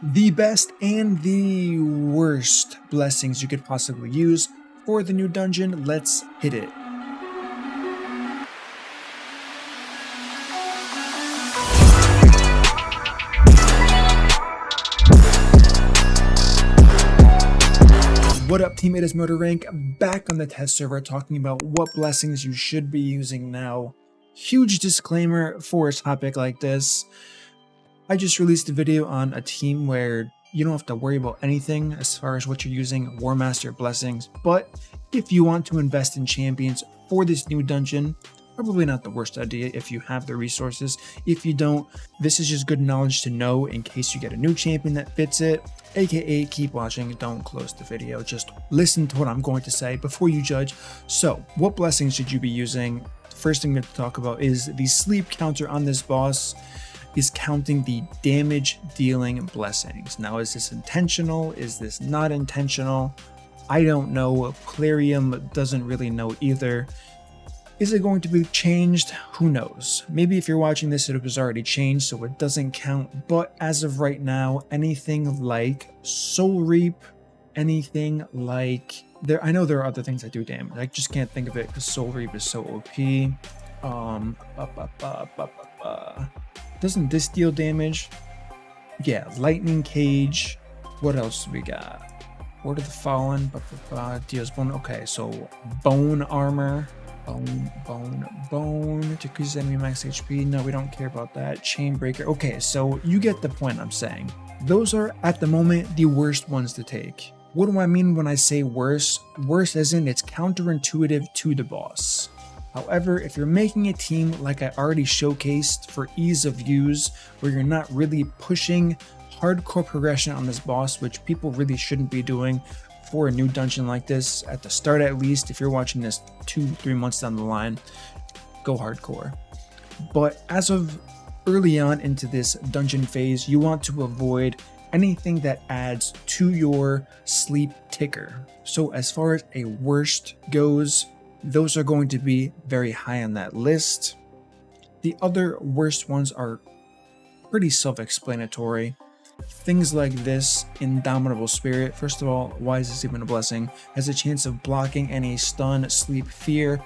the best and the worst blessings you could possibly use for the new dungeon. Let's hit it. What up, team? It is MurderInc back on the test server talking about what blessings you should be using now. Huge disclaimer for a topic like this. I just released a video on a team where you don't have to worry about anything as far as what you're using, War Master blessings, but if you want to invest in champions for this new dungeon, probably not the worst idea if you have the resources. If you don't, this is just good knowledge to know in case you get a new champion that fits it. AKA keep watching, don't close the video, just listen to what I'm going to say before you judge. So what blessings should you be using? The first thing to talk about is the sleep counter on this boss is counting the damage dealing blessings. Now, is this intentional? Is this not intentional? I don't know. Plarium doesn't really know either. Is it going to be changed? Who knows? Maybe if you're watching this, it was already changed, so it doesn't count. But as of right now, anything like Soul Reap, anything like I know there are other things that do damage. I just can't think of it because Soul Reap is so OP. Doesn't this deal damage? Yeah, Lightning Cage. What else do we got? Word of the Fallen. Deals bone. Okay, so Bone Armor. Bone. Decreases enemy max HP. No, we don't care about that. Chain Breaker. Okay, so you get the point I'm saying. Those are, at the moment, the worst ones to take. What do I mean when I say worse? Worse as in it's counterintuitive to the boss. However, if you're making a team like I already showcased for ease of use, where you're not really pushing hardcore progression on this boss, which people really shouldn't be doing for a new dungeon like this, at the start at least, if you're watching this 2-3 months down the line, go hardcore. But as of early on into this dungeon phase, you want to avoid anything that adds to your sleep ticker. So as far as a worst goes, those are going to be very high on that list. The other worst ones are pretty self-explanatory. Things like this, Indomitable Spirit. First of all, why is this even a blessing? Has a chance of blocking any stun, sleep, fear.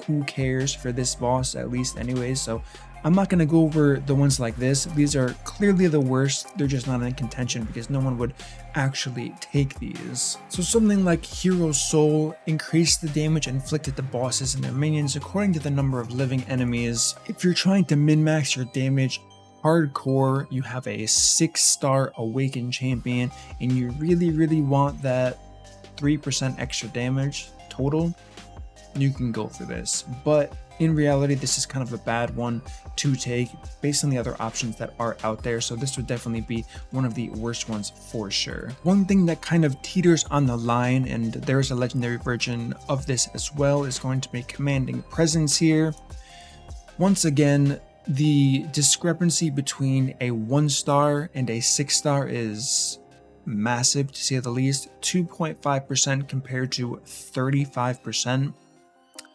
Who cares for this boss, at least anyways? So I'm not going to go over the ones like this. These are clearly the worst. They're just not in contention because no one would actually take these. So something like Hero Soul, increase the damage inflicted to bosses and their minions according to the number of living enemies. If you're trying to min-max your damage hardcore, you have a 6-star awakened champion and you really want that 3% extra damage total, you can go for this. But in reality, this is kind of a bad one to take based on the other options that are out there, so this would definitely be one of the worst ones for sure. One thing that kind of teeters on the line, and there's a legendary version of this as well, is going to be Commanding Presence here. Once again, the discrepancy between a 1-star and a 6-star is massive, to say the least. 2.5% compared to 35%.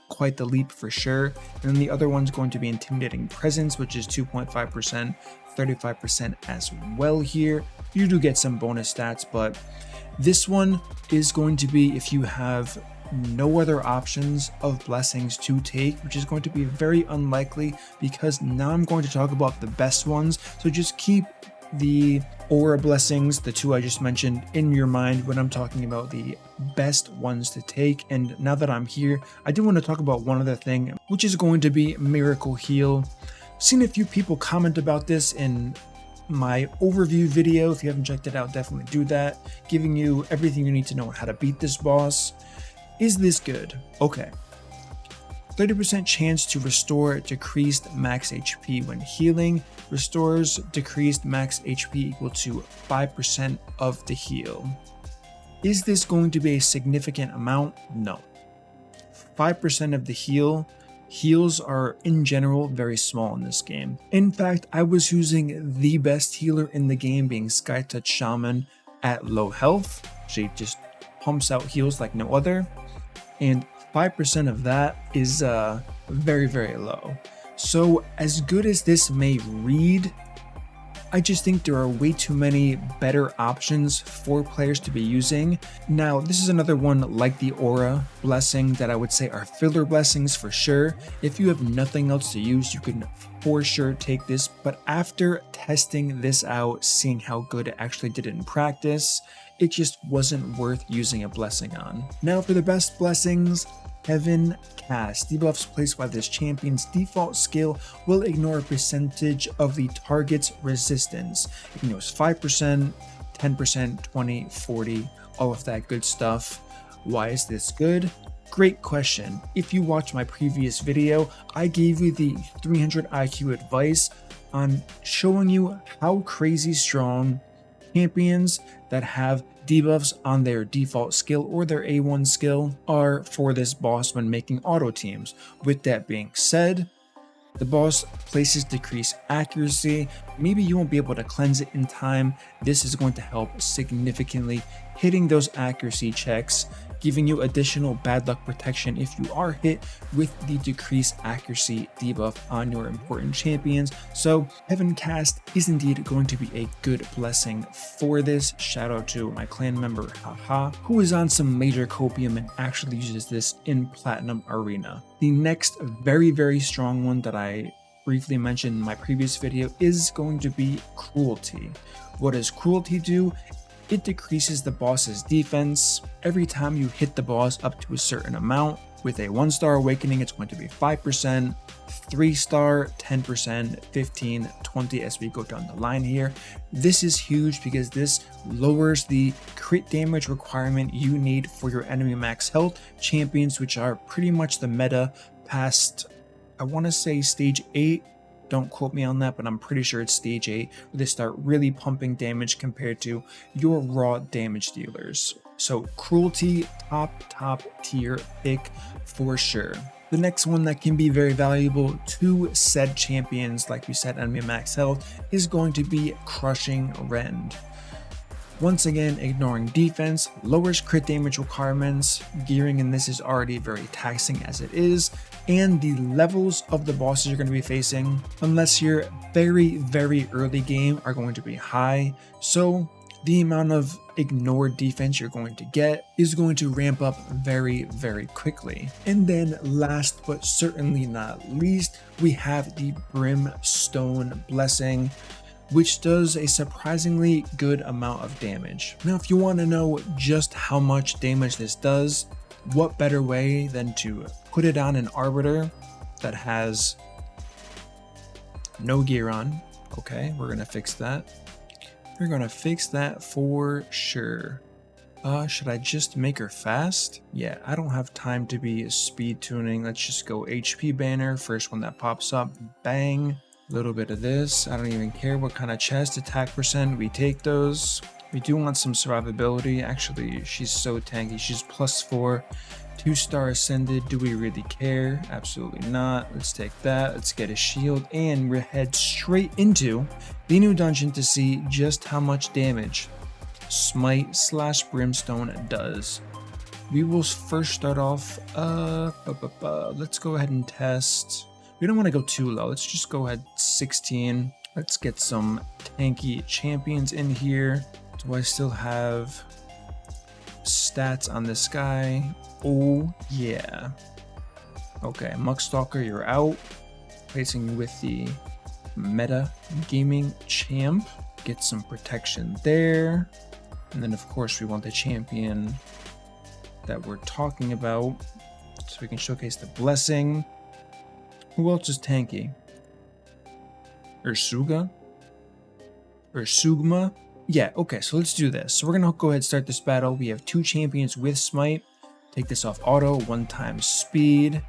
Quite the leap for sure. And then the other one's going to be Intimidating Presence, which is 2.5%, 35% as well here. You do get some bonus stats, but this one is going to be if you have no other options of blessings to take, which is going to be very unlikely because now I'm going to talk about the best ones. So just keep the aura blessings, the two I just mentioned, in your mind when I'm talking about the best ones to take. And now that I'm here, I do want to talk about one other thing, which is going to be Miracle Heal. I've seen a few people comment about this in my overview video. If you haven't checked it out, definitely do that, giving you everything you need to know on how to beat this boss. Is this good? Okay. 30% chance to restore decreased max HP when healing. Restores decreased max HP equal to 5% of the heal. Is this going to be a significant amount? No. 5% of the heal. Heals are in general very small in this game. In fact, I was using the best healer in the game, being Skytouch Shaman at low health. She just pumps out heals like no other. And 5% of that is very, very low. So as good as this may read, I just think there are way too many better options for players to be using. Now, this is another one like the Aura Blessing that I would say are filler blessings for sure. If you have nothing else to use, you can for sure take this, but after testing this out, seeing how good it actually did in practice, it just wasn't worth using a blessing on. Now for the best blessings, Heaven Cast. Debuffs placed by this champion's default skill will ignore a percentage of the target's resistance. It ignores 5%, 10%, 20, 40, all of that good stuff. Why is this good? Great question. If you watched my previous video, I gave you the 300 IQ advice on showing you how crazy strong champions that have debuffs on their default skill or their A1 skill are for this boss when making auto teams. With that being said, the boss places decreased accuracy. Maybe you won't be able to cleanse it in time. This is going to help significantly, hitting those accuracy checks, giving you additional bad luck protection if you are hit with the decreased accuracy debuff on your important champions. So Heaven Cast is indeed going to be a good blessing for this. Shout out to my clan member Haha, who is on some major copium and actually uses this in Platinum Arena. The next very strong one that I briefly mentioned in my previous video is going to be Cruelty. What does Cruelty do? It decreases the boss's defense. Every time you hit the boss up to a certain amount, with a 1-star awakening, it's going to be 5%, 3-star, 10%, 15, 20 as we go down the line here. This is huge because this lowers the crit damage requirement you need for your enemy max health champions, which are pretty much the meta past, I want to say stage 8. Don't quote me on that, but I'm pretty sure it's stage 8 where they start really pumping damage compared to your raw damage dealers. So Cruelty, top tier pick for sure. The next one that can be very valuable to said champions, like we said, enemy max health, is going to be Crushing Rend. Once again, ignoring defense, lowers crit damage requirements. Gearing in this is already very taxing as it is, and the levels of the bosses you're going to be facing, unless you're very early game, are going to be high. So the amount of ignored defense you're going to get is going to ramp up very quickly. And then last but certainly not least, we have the Brimstone Blessing, which does a surprisingly good amount of damage. Now, if you want to know just how much damage this does, what better way than to put it on an Arbiter that has no gear on. Okay, we're gonna fix that. We're gonna fix that for sure. Should I just make her fast? Yeah, I don't have time to be speed tuning. Let's just go HP banner, first one that pops up, bang. A little bit of this, I don't even care what kind of chest, attack percent, we take those. We do want some survivability. Actually, she's so tanky, she's +4, 2-star ascended. Do we really care? Absolutely not. Let's take that, let's get a shield, and we're head straight into the new dungeon to see just how much damage Smite / Brimstone does. We will first start off, let's go ahead and test. We don't want to go too low. Let's just go ahead 16. Let's get some tanky champions in here. Do I still have stats on this guy? Oh yeah. Okay, Muckstalker, you're out. Placing with the meta gaming champ. Get some protection there. And then of course we want the champion that we're talking about, so we can showcase the blessing. Who else is tanky? Ursugma? Yeah, okay, so let's do this. So we're gonna go ahead and start this battle. We have 2 champions with Smite. Take this off auto, 1x speed.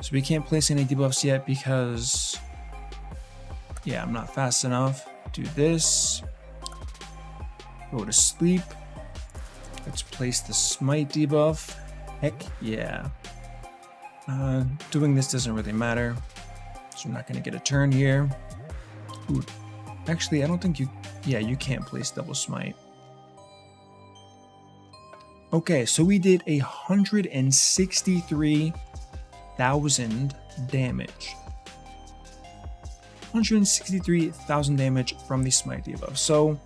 So we can't place any debuffs yet because, yeah, I'm not fast enough. Do this. Go to sleep. Let's place the Smite debuff. Heck yeah. Doing this doesn't really matter, so I'm not going to get a turn here. Ooh. Actually, I don't think you can't place double smite. Okay, so we did 163,000 damage. 163,000 damage from the smite debuff. So,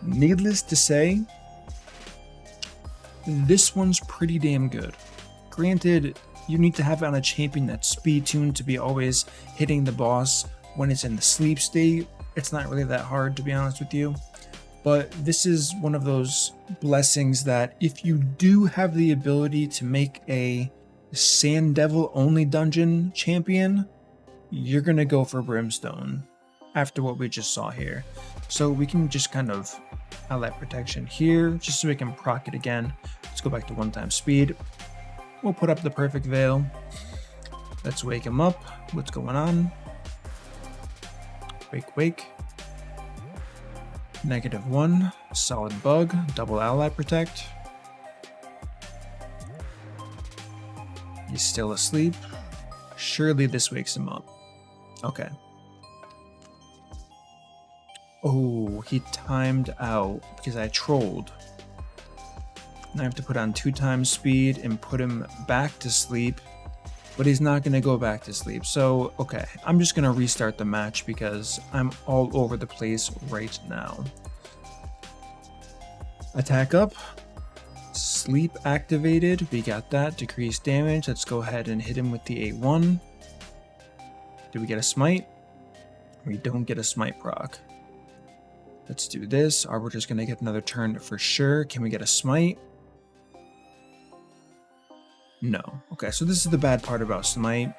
needless to say, this one's pretty damn good. Granted, you need to have it on a champion that's speed tuned to be always hitting the boss when it's in the sleep state. It's not really that hard, to be honest with you. But this is one of those blessings that if you do have the ability to make a Sand Devil only dungeon champion, you're going to go for Brimstone after what we just saw here. So we can just kind of highlight protection here just so we can proc it again. Let's go back to 1x speed. We'll put up the perfect veil. Let's wake him up. What's going on? Wake. -1. Solid bug. Double ally protect. He's still asleep. Surely this wakes him up. Okay. Oh, he timed out because I trolled. Now I have to put on 2x speed and put him back to sleep, but he's not going to go back to sleep. So, okay, I'm just going to restart the match because I'm all over the place right now. Attack up. Sleep activated. We got that. Decreased damage. Let's go ahead and hit him with the 8-1. Do we get a smite? We don't get a smite proc. Let's do this. Arbiter's going to get another turn for sure. Can we get a smite? No. Okay, so this is the bad part about smite.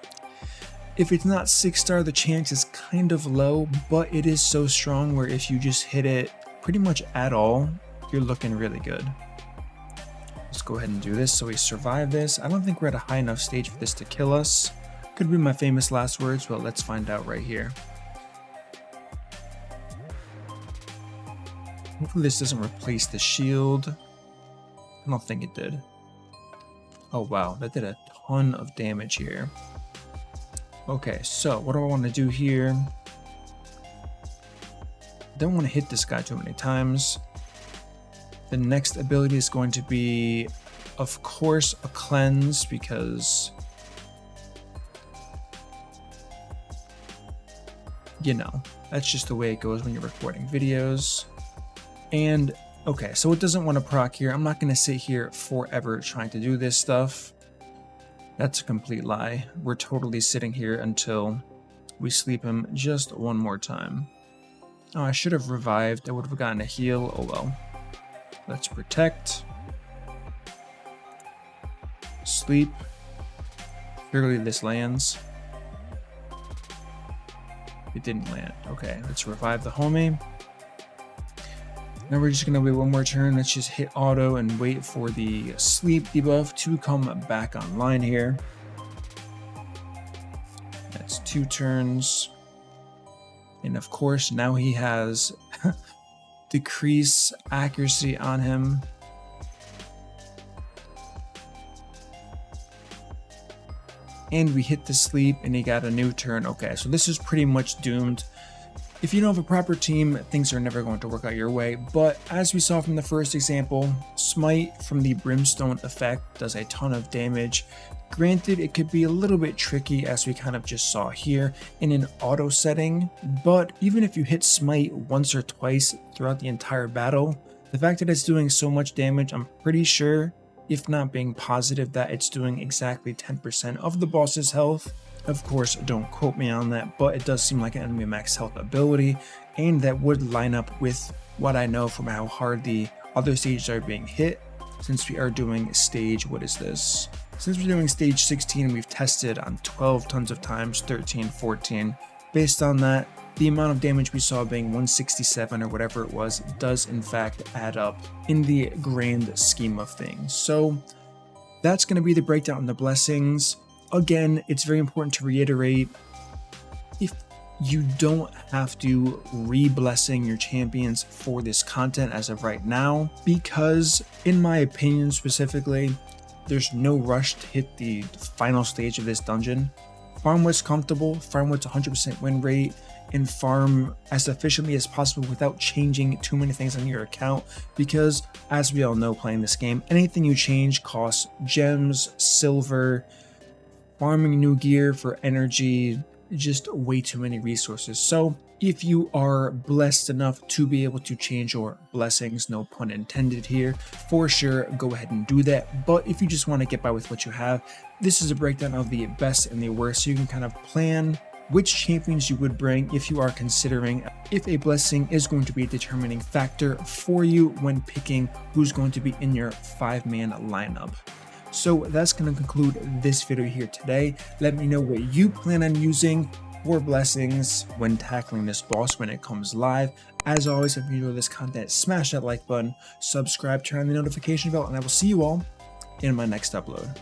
If it's not 6-star, the chance is kind of low, but it is so strong where if you just hit it pretty much at all, you're looking really good. Let's go ahead and do this so we survive this. I don't think we're at a high enough stage for this to kill us. Could be my famous last words, but let's find out right here. Hopefully this doesn't replace the shield. I don't think it did. Oh wow, that did a ton of damage here. Okay, so what do I want to do here? Don't want to hit this guy too many times. The next ability is going to be, of course, a cleanse because, you know, that's just the way it goes when you're recording videos. And okay, so it doesn't want to proc here. I'm not going to sit here forever trying to do this stuff. That's a complete lie. We're totally sitting here until we sleep him just one more time. Oh, I should have revived. I would have gotten a heal. Oh well. Let's protect. Sleep. Surely this lands. It didn't land. Okay, let's revive the homie. Now we're just gonna wait one more turn. Let's just hit auto and wait for the sleep debuff to come back online here. That's 2 turns. And of course, now he has decrease accuracy on him. And we hit the sleep and he got a new turn. Okay, so this is pretty much doomed. If you don't have a proper team, things are never going to work out your way, but as we saw from the first example, Smite from the Brimstone effect does a ton of damage. Granted, it could be a little bit tricky as we kind of just saw here in an auto setting, but even if you hit Smite once or twice throughout the entire battle, the fact that it's doing so much damage, I'm pretty sure, if not being positive, that it's doing exactly 10% of the boss's health. Of course, don't quote me on that, but it does seem like an enemy max health ability, and that would line up with what I know from how hard the other stages are being hit, since we are doing stage, what is this? Since we're doing stage 16, we've tested on 12 tons of times, 13, 14. Based on that, the amount of damage we saw being 167 or whatever it was, does in fact add up in the grand scheme of things. So that's going to be the breakdown on the blessings. Again, it's very important to reiterate, if you don't have to re-blessing your champions for this content as of right now, because in my opinion specifically, there's no rush to hit the final stage of this dungeon. Farm what's comfortable, farm what's 100% win rate, and farm as efficiently as possible without changing too many things on your account, because as we all know playing this game, anything you change costs gems, silver, farming new gear for energy, just way too many resources. So if you are blessed enough to be able to change your blessings, no pun intended here, for sure, go ahead and do that. But if you just want to get by with what you have, this is a breakdown of the best and the worst, so you can kind of plan which champions you would bring if you are considering if a blessing is going to be a determining factor for you when picking who's going to be in your 5-man lineup. So that's going to conclude this video here today. Let me know what you plan on using for blessings when tackling this boss when it comes live. As always, if you enjoy this content, smash that like button, subscribe, turn on the notification bell, and I will see you all in my next upload.